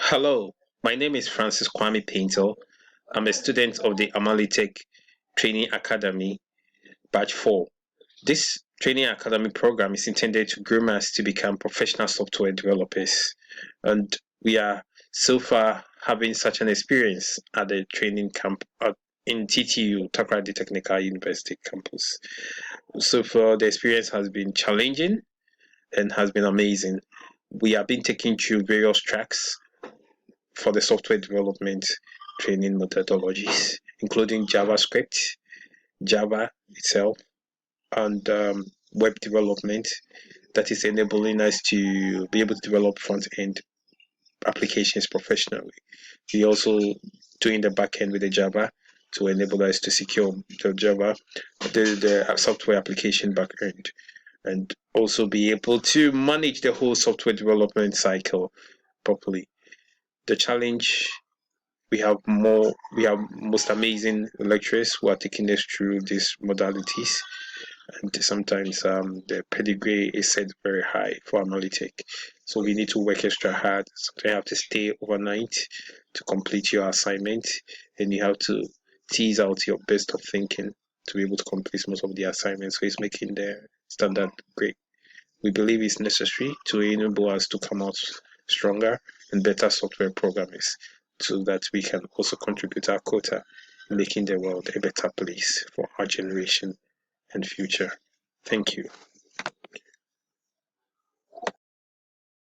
Hello, my name is Francis Kwame Painter. I'm a student of the Amalitech Training Academy, Batch 4. This training academy program is intended to groom us to become professional software developers. And we are so far having such an experience at the training camp in TTU, Takoradi Technical University campus. So far, the experience has been challenging and has been amazing. We have been taken through various tracks for the software development training methodologies, including JavaScript, Java itself, and web development that is enabling us to be able to develop front end applications professionally. We also doing the back end with the Java to enable us to secure the Java, the software application back end, and also be able to manage the whole software development cycle properly. The challenge, we have most amazing lecturers who are taking us through these modalities, and sometimes the pedigree is set very high for Amalitech, so we need to work extra hard. Sometimes you have to stay overnight to complete your assignment, and you have to tease out your best of thinking to be able to complete most of the assignments, so it's making the standard great. We believe it's necessary to enable us to come out stronger and better software programmers so that we can also contribute our quota in making the world a better place for our generation and future. Thank you.